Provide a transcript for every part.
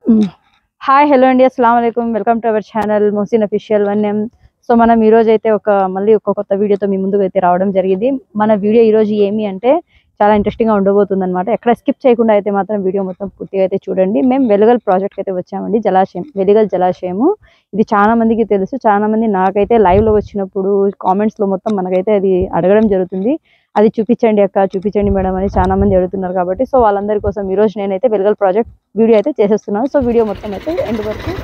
Hi hello అండి, అస్సలాము అలైకుం. Welcome to our channel Mohsin official 1M. So మనం ఈ రోజు అయితే మళ్ళీ ఒక కొత్త వీడియోతో మీ ముందుకు అయితే రావడం జరిగింది. మన వీడియో ఈ రోజు ఏమి అంటే చాలా ఇంట్రెస్టింగ్ గా ఉండబోతుంది అనమాట. ఎక్కడ స్కిప్ చేయకుండా అయితే మాత్రం వీడియో మొత్తం పూర్తిగా అయితే చూడండి. మేము వెలుగల్ ప్రాజెక్ట్ అయితే వచ్చామండి. జలాశయం, వెలుగల్ జలాశయము. ఇది చాలా మందికి తెలుసు, చాలా మంది నాకైతే లైవ్ లో వచ్చినప్పుడు కామెంట్స్ లో మొత్తం మనకైతే అది అడగడం జరుగుతుంది. అది చూపించండి అక్క, చూపించండి మేడం అని చాలా మంది అడుగుతున్నారు. కాబట్టి సో వాళ్ళందరి కోసం ఈ రోజు నేనైతే వెలుగల్ ప్రాజెక్ట్ వీడియో అయితే చేసేస్తున్నాను. సో వీడియో మొత్తం అయితే ఎండ్ వరకు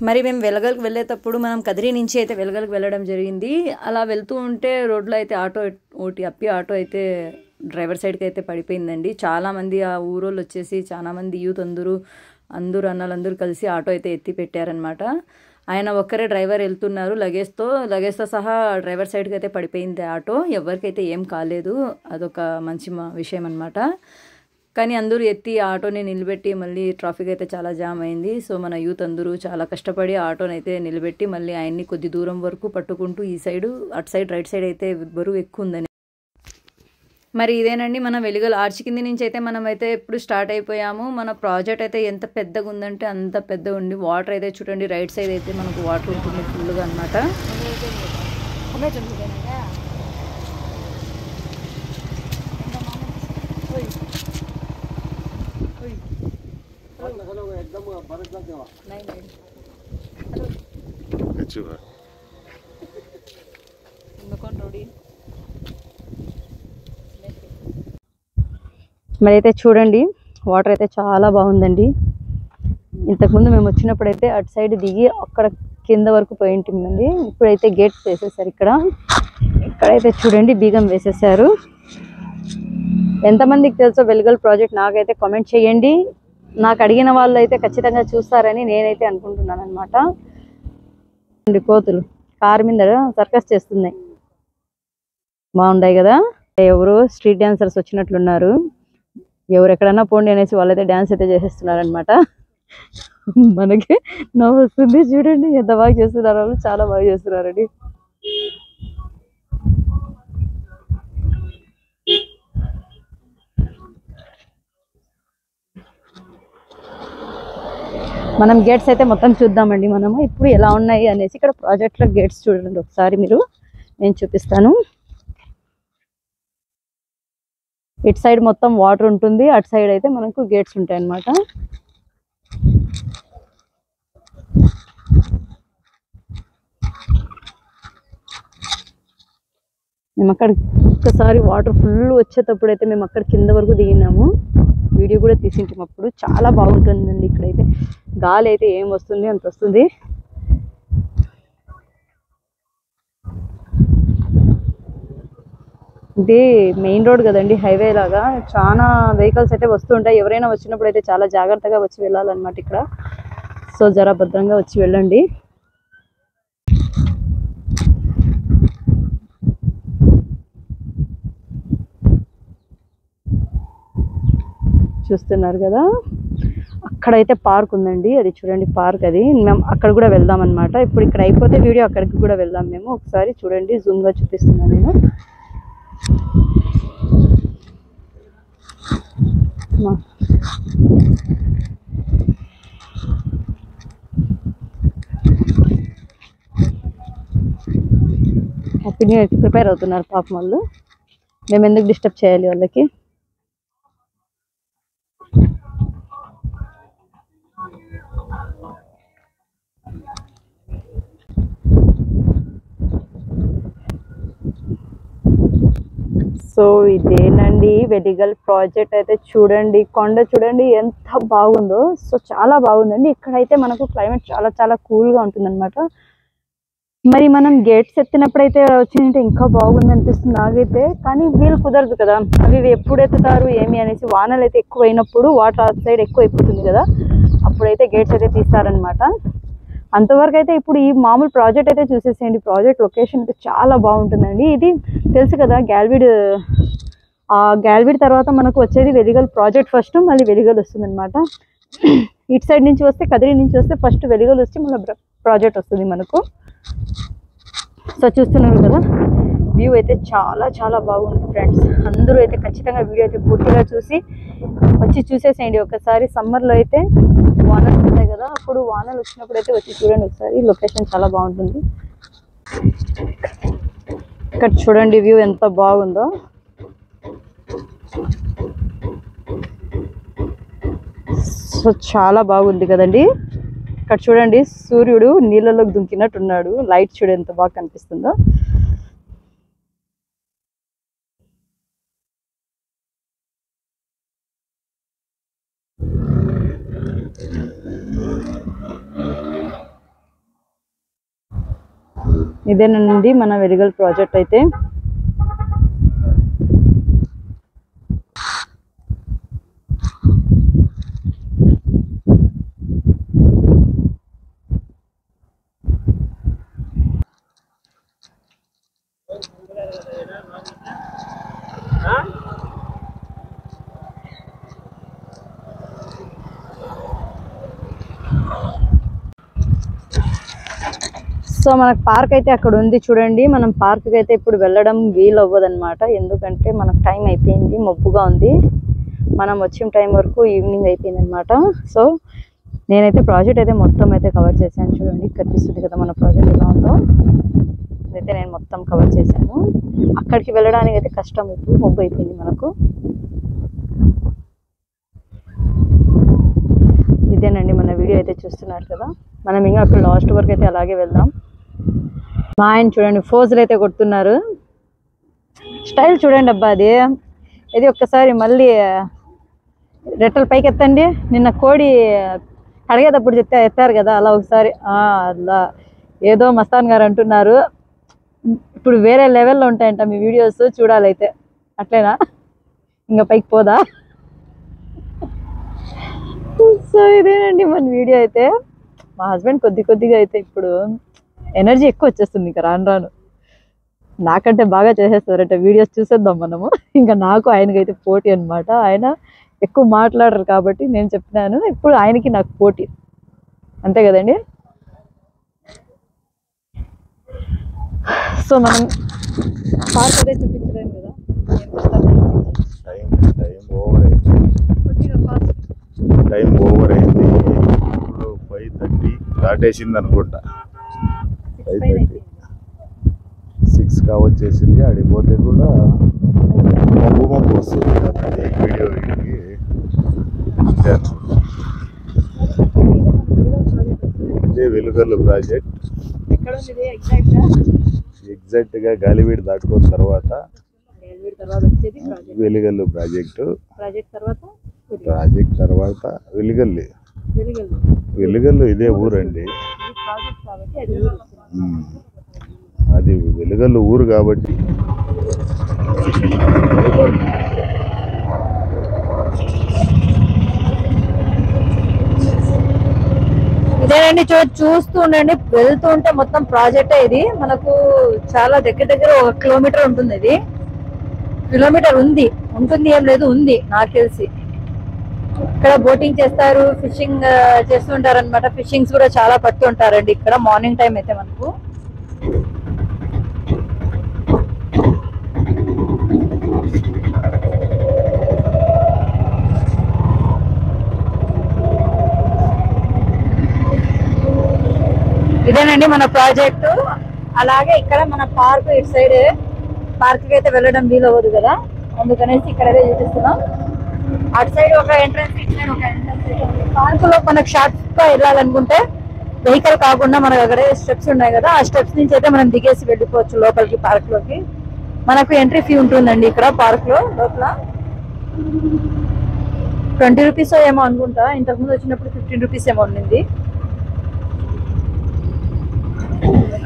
మరి మేము వెలగల్కి వెళ్ళేటప్పుడు మనం కదిరి నుంచి అయితే వెలగల్కి వెళ్ళడం జరిగింది. అలా వెళ్తూ ఉంటే రోడ్లో అయితే ఆటో ఆటో అయితే డ్రైవర్ సైడ్కి అయితే పడిపోయిందండి. చాలామంది ఆ ఊరోళ్ళు వచ్చేసి చాలామంది యూత్ అందరూ అన్నలందరూ కలిసి ఆటో అయితే ఎత్తి పెట్టారనమాట. ఆయన ఒక్కరే డ్రైవర్ వెళ్తున్నారు లగేజ్తో సహా డ్రైవర్ సైడ్కి అయితే పడిపోయింది ఆటో. ఎవరికైతే ఏం కాలేదు, అదొక మంచి విషయం అనమాట. కానీ అందరూ ఎత్తి ఆటోని నిలబెట్టి మళ్ళీ ట్రాఫిక్ అయితే చాలా జామ్ అయింది. సో మన యూత్ అందరూ చాలా కష్టపడి ఆటోని అయితే నిలబెట్టి మళ్ళీ ఆయన్ని కొద్ది దూరం వరకు పట్టుకుంటూ ఈ సైడు అటు సైడ్ రైట్ సైడ్ అయితే బరువు ఎక్కువ ఉందని. మరి ఇదేనండి మన వెలుగల్ ఆర్చి కింది నుంచి అయితే మనం అయితే ఎప్పుడు స్టార్ట్ అయిపోయాము. మన ప్రాజెక్ట్ అయితే ఎంత పెద్దగా ఉందంటే అంత పెద్దగా ఉంది. వాటర్ అయితే చూడండి, రైట్ సైడ్ అయితే మనకు వాటర్ ఉంటుంది ఫుల్గా అనమాట. మరి అయితే చూడండి, వాటర్ అయితే చాలా బాగుందండి. ఇంతకుముందు మేము వచ్చినప్పుడు అయితే అటు సైడ్ దిగి అక్కడ కింద వరకు పోయి ఉంటుందండి. ఇప్పుడైతే గేట్స్ వేసేసారు. ఇక్కడైతే చూడండి బీగం వేసేసారు. ఎంతమందికి తెలుసో వెలుగల్ ప్రాజెక్ట్ నాకైతే కామెంట్ చేయండి. నాకు అడిగిన వాళ్ళు అయితే ఖచ్చితంగా చూస్తారని నేనైతే అనుకుంటున్నాను అనమాట. కోతులు కారు మీద సర్కస్ చేస్తున్నాయి, బాగున్నాయి కదా. ఎవరు స్ట్రీట్ డాన్సర్స్ వచ్చినట్లున్నారు. ఎవరు ఎక్కడన్నా పోండి అనేసి వాళ్ళైతే డాన్స్ అయితే చేసేస్తున్నారు అనమాట. మనకి నవ్వు వస్తుంది. చూడండి ఎంత బాగా చేస్తున్నారు వాళ్ళు, చాలా బాగా చేస్తున్నారండి. మనం గేట్స్ అయితే మొత్తం చూద్దామండి. మనము ఇప్పుడు ఎలా ఉన్నాయి అనేసి. ఇక్కడ ప్రాజెక్ట్లో గేట్స్ చూడండి ఒకసారి మీరు, నేను చూపిస్తాను. ఇటు సైడ్ మొత్తం వాటర్ ఉంటుంది, అటు సైడ్ అయితే మనకు గేట్స్ ఉంటాయి అన్నమాట. మేము అక్కడ ఒక్కసారి వాటర్ ఫుల్ వచ్చేటప్పుడు అయితే మేము అక్కడ కింద వరకు దిగినాము. వీడియో కూడా తీసింటాం అప్పుడు. చాలా బాగుంటుందండి. ఇక్కడైతే గాలి అయితే ఏం వస్తుంది అంత వస్తుంది. ఇది మెయిన్ రోడ్ కదండి, హైవే లాగా. చాలా వెహికల్స్ అయితే వస్తుంటాయి. ఎవరైనా వచ్చినప్పుడు అయితే చాలా జాగ్రత్తగా వచ్చి వెళ్ళాలన్నమాట ఇక్కడ. సో జర భద్రంగా వచ్చి వెళ్ళండి. చూస్తున్నారు కదా, అక్కడైతే పార్క్ ఉందండి. అది చూడండి పార్క్. అది మేము అక్కడ కూడా వెళ్దాం అనమాట. ఇప్పుడు ఇక్కడ అయిపోతే వీడియో అక్కడికి కూడా వెళ్దాం మేము. ఒకసారి చూడండి, జూమ్ గా చూపిస్తున్నాను నేను. హ్యాపీ న్యూ ఇయర్కి ప్రిపేర్ అవుతున్నారు పాపం వాళ్ళు. మేము ఎందుకు డిస్టర్బ్ చేయాలి వాళ్ళకి. సో ఇదేనండి వెలిగల్ ప్రాజెక్ట్ అయితే చూడండి. కొండ చూడండి ఎంత బాగుందో. సో చాలా బాగుందండి. ఇక్కడైతే మనకు క్లైమేట్ చాలా చాలా కూల్గా ఉంటుందన్నమాట. మరి మనం గేట్స్ ఎత్తినప్పుడైతే వచ్చిందంటే ఇంకా బాగుంది అనిపిస్తుంది నాకైతే. కానీ వీలు కుదరదు కదా, అవి ఎప్పుడు ఎత్తుతారు ఏమి అనేసి. వానలు అయితే ఎక్కువ అయినప్పుడు వాటర్ ఆ సైడ్ ఎక్కువ అయిపోతుంది కదా, అప్పుడైతే గేట్స్ అయితే తీస్తారనమాట. అంతవరకు అయితే ఇప్పుడు ఈ మామూలు ప్రాజెక్ట్ అయితే చూసేసేయండి. ప్రాజెక్ట్ లొకేషన్ అయితే చాలా బాగుంటుందండి. ఇది తెలుసు కదా గ్యాల్విడ్. ఆ గ్యాల్విడ్ తర్వాత మనకు వచ్చేది వెలిగల్ ప్రాజెక్ట్ ఫస్ట్, మళ్ళీ వెలిగల్ వస్తుంది అనమాట. ఇటు సైడ్ నుంచి వస్తే కదిరి నుంచి వస్తే ఫస్ట్ వెలిగల్ వచ్చి మళ్ళీ ప్రాజెక్ట్ వస్తుంది మనకు. సో చూస్తున్నారు కదా వ్యూ అయితే చాలా చాలా బాగుంది ఫ్రెండ్స్. అందరూ అయితే ఖచ్చితంగా వీడియో అయితే పూర్తిగా వచ్చి చూసేసేయండి ఒకసారి. సమ్మర్లో అయితే వానలు ఉంటాయి కదా, అప్పుడు వానలు వచ్చినప్పుడు అయితే వచ్చి చూడండి ఒకసారి. లొకేషన్ చాలా బాగుంటుంది. ఇక్కడ చూడండి వ్యూ ఎంత బాగుందో. సో చాలా బాగుంది కదండి. ఇక్కడ చూడండి సూర్యుడు నీళ్ళలోకి దుంకినట్టున్నాడు. లైట్ చూడు ఎంత బాగా కనిపిస్తుందో. ఇదేనండి మన వెలిగల్ ప్రాజెక్ట్ అయితే. సో మనకు పార్క్ అయితే అక్కడ ఉంది చూడండి. మనం పార్క్కి అయితే ఇప్పుడు వెళ్ళడం వీలు అవ్వదన్నమాట. ఎందుకంటే మనకు టైం అయిపోయింది, మబ్బుగా ఉంది. మనం వచ్చిన టైం వరకు ఈవినింగ్ అయిపోయింది అనమాట. సో నేనైతే ప్రాజెక్ట్ అయితే మొత్తం అయితే కవర్ చేశాను. చూడండి కనిపిస్తుంది కదా మన ప్రాజెక్ట్ ఎలా ఉందో. ఇదైతే నేను మొత్తం కవర్ చేశాను. అక్కడికి వెళ్ళడానికి అయితే కష్టం, ఇప్పుడు మబ్బు అయిపోయింది మనకు. ఇదేనండి మన వీడియో అయితే చూస్తున్నారు కదా. మనం ఇంకా అక్కడ లాస్ట్ వరకు అయితే అలాగే వెళ్దాం. మా ఆయన చూడండి ఫోజులు అయితే కొడుతున్నారు. స్టైల్ చూడండి అబ్బా అది. ఇది ఒక్కసారి మళ్ళీ రెట్టలు పైకి ఎత్తండి. నిన్న కోడి అడిగేటప్పుడు ఎత్తారు కదా, అలా ఒకసారి అలా ఏదో మస్తాన్ గారు అంటున్నారు. ఇప్పుడు వేరే లెవెల్లో ఉంటాయంట మీ వీడియోస్, చూడాలైతే. అట్లేనా? ఇంకా పైకి పోదా? సో ఇదేనండి మన వీడియో అయితే. మా హస్బెండ్ కొద్దిగా అయితే ఇప్పుడు ఎనర్జీ ఎక్కువ వచ్చేస్తుంది. ఇంకా రాను నాకంటే బాగా చేసేస్తారట వీడియోస్. చూసేద్దాం మనము. ఇంకా నాకు ఆయనకైతే పోటీ అనమాట. ఆయన ఎక్కువ మాట్లాడరు కాబట్టి నేను చెప్పినాను, ఇప్పుడు ఆయనకి నాకు పోటీ, అంతే కదండి. సో మనం పార్క్ అదే చూపించలేము కదా. టైం ఓవర్ అయింది. ఇప్పుడు 5:30 దాటేసింది అనుకుంటా. 5:30 6 కావచ్చేసింది. ఆడిపోతే కూడా మబ్బు వస్తుంది కదండి వీడియోకి. ఇదే వెలుగల్లు ప్రాజెక్ట్. ఎగ్జాక్ట్గా గాలివీడు దాటుకున్న తర్వాత వెలుగల్లు ప్రాజెక్టు. ప్రాజెక్ట్ తర్వాత వెలుగల్లు ఇదే ఊరండి. అది వెలుగల్లు ఊరు కాబట్టి ఇదేనండి చూస్తూ ఉండండి. వెళ్తూ ఉంటే మొత్తం ప్రాజెక్టే ఇది. మనకు చాలా దగ్గర 1 కిలోమీటర్ ఉంటుంది. ఇది కిలోమీటర్ ఉంటుంది ఏం లేదు, ఉంది నాకు తెలిసి. ఇక్కడ బోటింగ్ చేస్తారు, ఫిషింగ్ చేస్తుంటారు అనమాట. ఫిషింగ్స్ కూడా చాలా పడుతుంటారండి ఇక్కడ మార్నింగ్ టైం అయితే మనకు. ఇదేనండి మన ప్రాజెక్టు. అలాగే ఇక్కడ మన పార్క్, ఇటు సైడ్ పార్క్ అయితే వెళ్ళడం వీలు అవ్వదు కదా, అందుకనేసి ఇక్కడైతే చూపిస్తున్నాం. అటు సైడ్ ఒక ఎంట్రన్స్, ఇటు సైడ్ ఒక ఎంట్రన్స్. పార్క్ లో మనకు షార్ట్ గా వెళ్ళాలనుకుంటే వెహికల్ కాకుండా మనకు అక్కడే స్టెప్స్ ఉన్నాయి కదా, ఆ స్టెప్స్ నుంచి అయితే మనం దిగేసి వెళ్ళిపోవచ్చు లోపలికి, పార్క్ లోకి. మనకు ఎంట్రీ ఫీ ఉంటుందండి ఇక్కడ పార్క్ లో. లోపల 20 రూపీస్ ఏమో అనుకుంటా. ఇంతకుముందు వచ్చినప్పుడు 15 రూపీస్ ఏమో ఉండింది.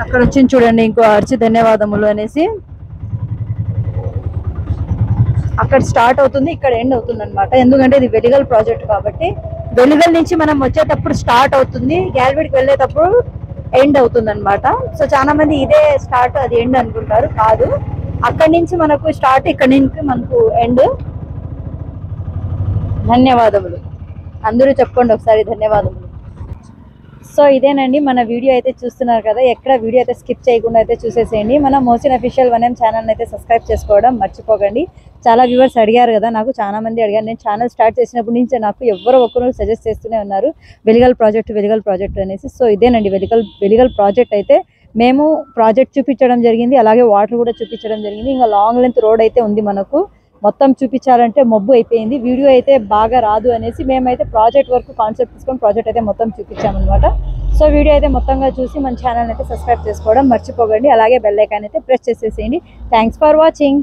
అక్కడ వచ్చింది చూడండి ఇంకో అర్చి, ధన్యవాదములు అనేసి. అక్కడ స్టార్ట్ అవుతుంది, ఇక్కడ ఎండ్ అవుతుంది అనమాట. ఎందుకంటే ఇది వెలిగల్ ప్రాజెక్ట్ కాబట్టి వెలిగల్ నుంచి మనం వచ్చేటప్పుడు స్టార్ట్ అవుతుంది, గ్యాల్విడ్కి వెళ్ళేటప్పుడు ఎండ్ అవుతుంది అనమాట. సో చాలా మంది ఇదే స్టార్ట్ అది ఎండ్ అనుకుంటారు, కాదు. అక్కడి నుంచి మనకు స్టార్ట్, ఇక్కడి నుంచి మనకు ఎండ్. ధన్యవాదములు. అందరూ చెప్పుకోండి ఒకసారి ధన్యవాదములు. సో ఇదేనండి మన వీడియో అయితే చూస్తున్నారు కదా, ఎక్కడ వీడియో అయితే స్కిప్ చేయకుండా అయితే చూసేసేయండి. మన మోసిన్ అఫీషియల్ 1M ఛానల్ అయితే సబ్స్క్రైబ్ చేసుకోవడం మర్చిపోకండి. చాలా వ్యూవర్స్ అడిగారు కదా, నాకు చాలా మంది అడిగారు. నేను ఛానల్ స్టార్ట్ చేసినప్పటి నుంచి నాకు ఎవరో ఒక్కరు సజెస్ట్ చేస్తూనే ఉన్నారు వెలిగల్ ప్రాజెక్ట్ అనేసి. సో ఇదేనండి వెలిగల్ ప్రాజెక్ట్ అయితే మేము ప్రాజెక్ట్ చూపించడం జరిగింది, అలాగే వాటర్ కూడా చూపించడం జరిగింది. ఇంకా లాంగ్ లెంత్ రోడ్ అయితే ఉంది మనకు, మొత్తం చూపించాలంటే మబ్బు అయిపోయింది, వీడియో అయితే బాగా రాదు అనేసి మేమైతే ప్రాజెక్ట్ వరకు కాన్సెప్ట్ తీసుకొని ప్రాజెక్ట్ అయితే మొత్తం చూపించామన్నమాట. సో వీడియో అయితే మొత్తంగా చూసి మన ఛానల్ అయితే సబ్స్క్రైబ్ చేసుకోవడం మర్చిపోకండి, అలాగే బెల్ ఐకాన్ అయితే ప్రెస్ చేసేసేయండి. Thanks for watching.